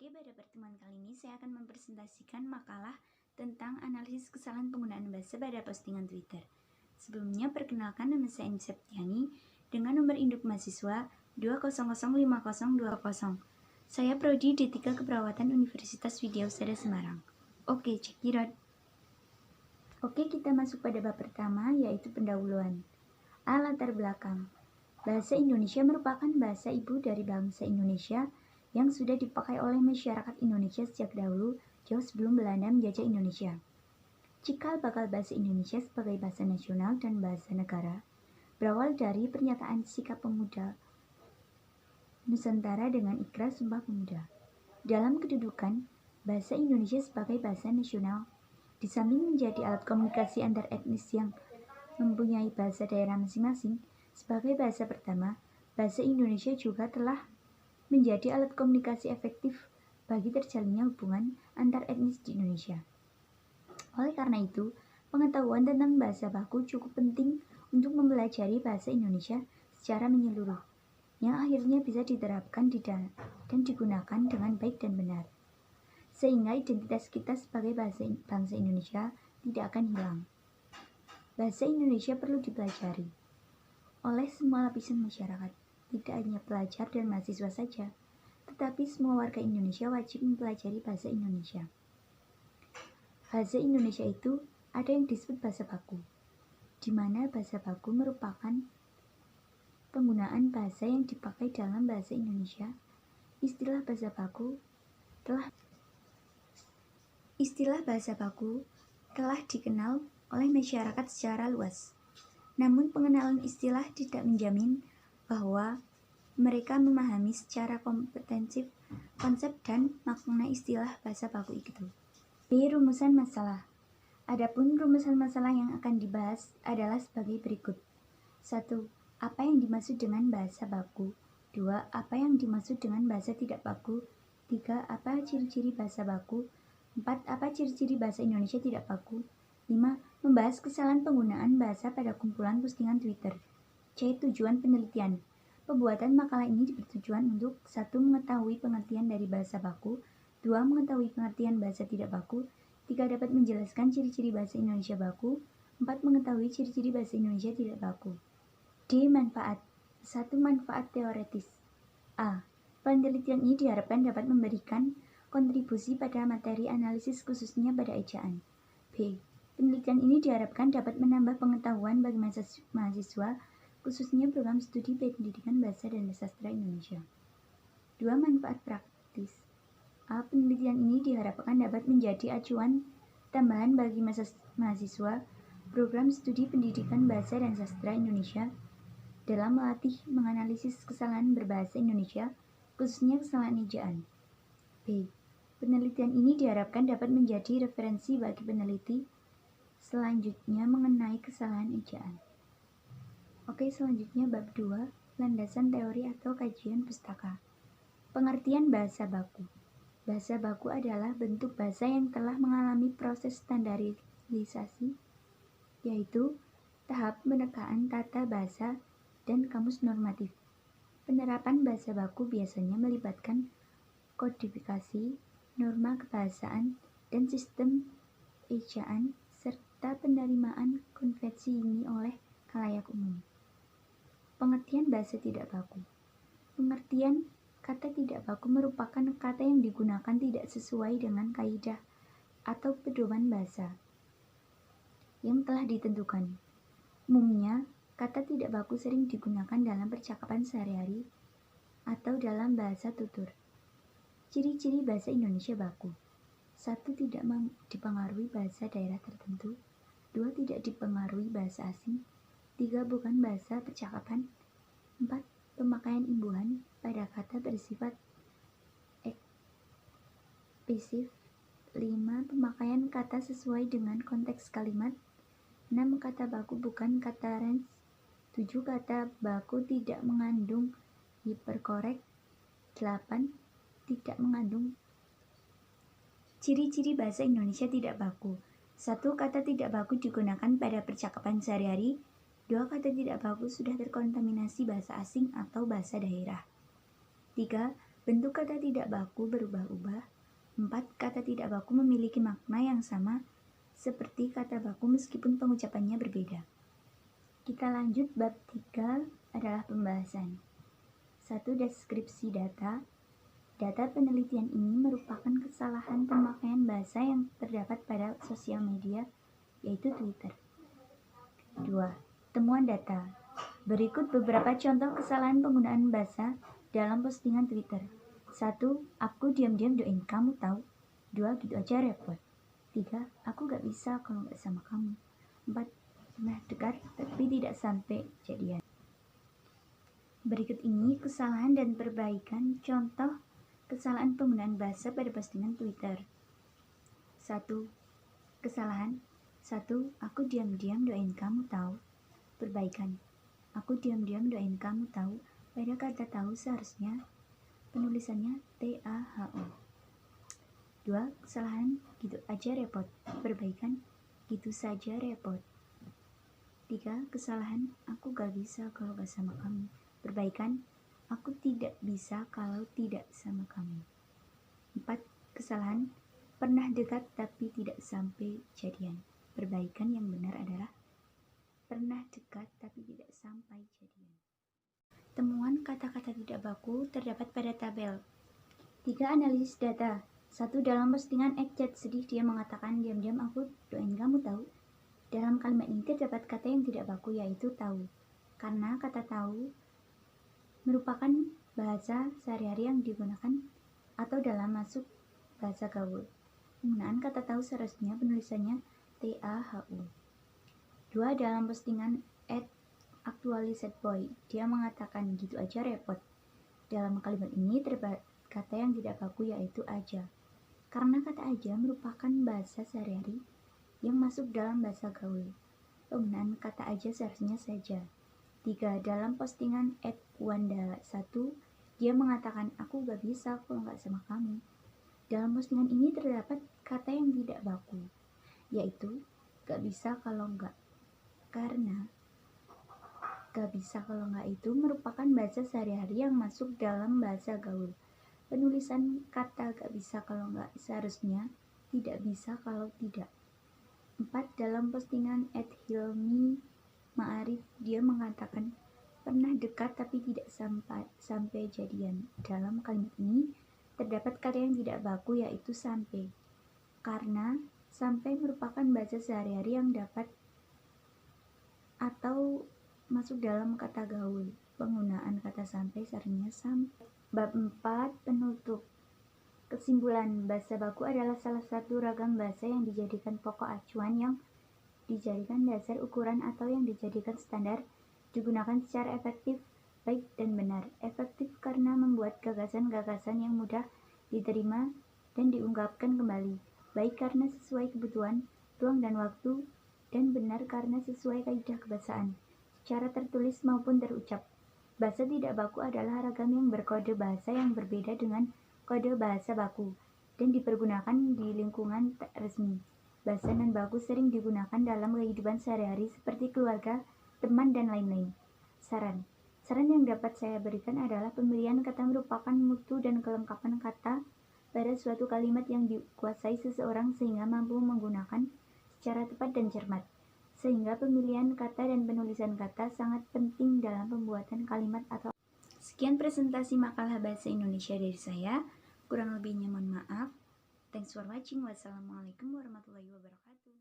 Oke, pada pertemuan kali ini saya akan mempresentasikan makalah tentang analisis kesalahan penggunaan bahasa pada postingan Twitter. Sebelumnya, perkenalkan nama saya Eni Septiani dengan nomor induk mahasiswa 2005020. Saya prodi D3 Keperawatan Universitas Widyausada Semarang. Oke, check it out. Oke, kita masuk pada bab pertama, yaitu pendahuluan. Latar belakang. Bahasa Indonesia merupakan bahasa ibu dari bangsa Indonesia yang sudah dipakai oleh masyarakat Indonesia sejak dahulu, jauh sebelum Belanda menjajah Indonesia. Cikal bakal bahasa Indonesia sebagai bahasa nasional dan bahasa negara berawal dari pernyataan sikap pemuda Nusantara dengan Ikrar Sumpah Pemuda. Dalam kedudukan, bahasa Indonesia sebagai bahasa nasional, di samping menjadi alat komunikasi antar etnis yang mempunyai bahasa daerah masing-masing, sebagai bahasa pertama, bahasa Indonesia juga telah menjadi alat komunikasi efektif bagi terjalinnya hubungan antar etnis di Indonesia. Oleh karena itu, pengetahuan tentang bahasa baku cukup penting untuk mempelajari bahasa Indonesia secara menyeluruh, yang akhirnya bisa diterapkan dan digunakan dengan baik dan benar. Sehingga identitas kita sebagai bangsa Indonesia tidak akan hilang. Bahasa Indonesia perlu dipelajari oleh semua lapisan masyarakat, tidak hanya pelajar dan mahasiswa saja, tetapi semua warga Indonesia wajib mempelajari bahasa Indonesia. Bahasa Indonesia itu ada yang disebut bahasa baku, di mana bahasa baku merupakan penggunaan bahasa yang dipakai dalam bahasa Indonesia. Istilah bahasa baku telah dikenal oleh masyarakat secara luas. Namun pengenalan istilah tidak menjamin bahwa mereka memahami secara komprehensif konsep dan makna istilah bahasa baku itu. B. Rumusan masalah. Adapun rumusan masalah yang akan dibahas adalah sebagai berikut. 1. Apa yang dimaksud dengan bahasa baku? 2. Apa yang dimaksud dengan bahasa tidak baku? 3. Apa ciri-ciri bahasa baku? 4. Apa ciri-ciri bahasa Indonesia tidak baku? 5. Membahas kesalahan penggunaan bahasa pada kumpulan postingan Twitter. C. Tujuan penelitian. Pembuatan makalah ini bertujuan untuk 1. Mengetahui pengertian dari bahasa baku, 2. Mengetahui pengertian bahasa tidak baku, 3. Dapat menjelaskan ciri-ciri bahasa Indonesia baku, 4. Mengetahui ciri-ciri bahasa Indonesia tidak baku. D. Manfaat. 1. Manfaat teoretis. A. Penelitian ini diharapkan dapat memberikan kontribusi pada materi analisis khususnya pada ejaan. B. Penelitian ini diharapkan dapat menambah pengetahuan bagi mahasiswa, khususnya program studi pendidikan bahasa dan sastra Indonesia. 2. Manfaat praktis. A. Penelitian ini diharapkan dapat menjadi acuan tambahan bagi mahasiswa program studi pendidikan bahasa dan sastra Indonesia dalam melatih menganalisis kesalahan berbahasa Indonesia, khususnya kesalahan ejaan. B. Penelitian ini diharapkan dapat menjadi referensi bagi peneliti selanjutnya mengenai kesalahan ejaan. Oke, selanjutnya bab 2, landasan teori atau kajian pustaka. Pengertian bahasa baku. Bahasa baku adalah bentuk bahasa yang telah mengalami proses standarisasi, yaitu tahap penekaan tata bahasa dan kamus normatif. Penerapan bahasa baku biasanya melibatkan kodifikasi, norma kebahasaan, dan sistem ejaan serta penerimaan konvensi ini oleh khalayak umum. Pengertian bahasa tidak baku. Pengertian kata tidak baku merupakan kata yang digunakan tidak sesuai dengan kaidah atau pedoman bahasa yang telah ditentukan. Umumnya, kata tidak baku sering digunakan dalam percakapan sehari-hari atau dalam bahasa tutur. Ciri-ciri bahasa Indonesia baku. 1. Tidak dipengaruhi bahasa daerah tertentu. 2. Tidak dipengaruhi bahasa asing. 3. Bukan bahasa percakapan. 4. Pemakaian imbuhan pada kata bersifat eksplisit. 5. Pemakaian kata sesuai dengan konteks kalimat. 6. Kata baku bukan kata range. 7. Kata baku tidak mengandung hiperkorek. 8. Tidak mengandung. Ciri-ciri bahasa Indonesia tidak baku. 1. Kata tidak baku digunakan pada percakapan sehari-hari. 2. Kata tidak baku sudah terkontaminasi bahasa asing atau bahasa daerah. 3. Bentuk kata tidak baku berubah-ubah. 4. Kata tidak baku memiliki makna yang sama seperti kata baku meskipun pengucapannya berbeda. Kita lanjut bab 3 adalah pembahasan. 1. Deskripsi data. Data penelitian ini merupakan kesalahan pemakaian bahasa yang terdapat pada sosial media, yaitu Twitter. 2. Temuan data. Berikut beberapa contoh kesalahan penggunaan bahasa dalam postingan Twitter. 1. Aku diam-diam doain kamu tahu. 2. Gitu aja repot. 3. Aku gak bisa kalau gak sama kamu. 4. Pernah dekat tapi tidak sampai jadian. Berikut ini kesalahan dan perbaikan contoh kesalahan penggunaan bahasa pada postingan Twitter. 1. Kesalahan. 1. Aku diam-diam doain kamu tahu. Perbaikan. Aku diam-diam doain kamu tahu. Pada kata tahu seharusnya penulisannya TAHU. 2. Kesalahan. Gitu aja repot. Perbaikan. Gitu saja repot. 3. Kesalahan. Aku gak bisa kalau gak sama kamu. Perbaikan. Aku tidak bisa kalau tidak sama kamu. 4. Kesalahan. Pernah dekat tapi tidak sampai jadian. Perbaikan yang benar adalah pernah dekat tapi tidak sampai jadian. Temuan kata-kata tidak baku terdapat pada tabel. 3. Analisis data. 1. Dalam postingan chat sedih dia mengatakan diam-diam aku doain kamu tahu. Dalam kalimat ini terdapat kata yang tidak baku yaitu tahu. Karena kata tahu merupakan bahasa sehari-hari yang digunakan atau dalam masuk bahasa gaul. Penggunaan kata tahu seharusnya penulisannya TAHU. 2. Dalam postingan @actualizetboy dia mengatakan gitu aja repot. Dalam kalimat ini terdapat kata yang tidak baku yaitu aja. Karena kata aja merupakan bahasa sehari-hari yang masuk dalam bahasa gaul. Penggunaan kata aja seharusnya saja. 3. Dalam postingan @wanda1 dia mengatakan aku gak bisa kalau gak sama kamu. Dalam postingan ini terdapat kata yang tidak baku yaitu gak bisa kalau gak. Karena gak bisa kalau gak itu merupakan bahasa sehari-hari yang masuk dalam bahasa gaul. Penulisan kata gak bisa kalau gak seharusnya tidak bisa kalau tidak. 4. Dalam postingan @hilmi Ma'arif dia mengatakan pernah dekat tapi tidak sampai jadian. Dalam kalimat ini terdapat kata yang tidak baku yaitu sampai. Karena sampai merupakan bahasa sehari-hari yang dapat atau masuk dalam kata gaul. Penggunaan kata sampai seharusnya sampai. Bab 4 penutup. Kesimpulan, bahasa baku adalah salah satu ragam bahasa yang dijadikan pokok acuan, yang dijadikan dasar ukuran atau yang dijadikan standar, digunakan secara efektif, baik dan benar. Efektif karena membuat gagasan-gagasan yang mudah diterima dan diungkapkan kembali, baik karena sesuai kebutuhan, ruang dan waktu, dan benar karena sesuai kaidah kebahasaan, secara tertulis maupun terucap. Bahasa tidak baku adalah ragam yang berkode bahasa yang berbeda dengan kode bahasa baku dan dipergunakan di lingkungan tak resmi. Bahasa non baku sering digunakan dalam kehidupan sehari-hari seperti keluarga, teman, dan lain-lain. Saran yang dapat saya berikan adalah pemilihan kata merupakan mutu dan kelengkapan kata pada suatu kalimat yang dikuasai seseorang sehingga mampu menggunakan secara tepat dan cermat. Sehingga pemilihan kata dan penulisan kata sangat penting dalam pembuatan kalimat atau. Sekian presentasi makalah bahasa Indonesia dari saya. Kurang lebihnya mohon maaf. Thanks for watching. Wassalamualaikum warahmatullahi wabarakatuh.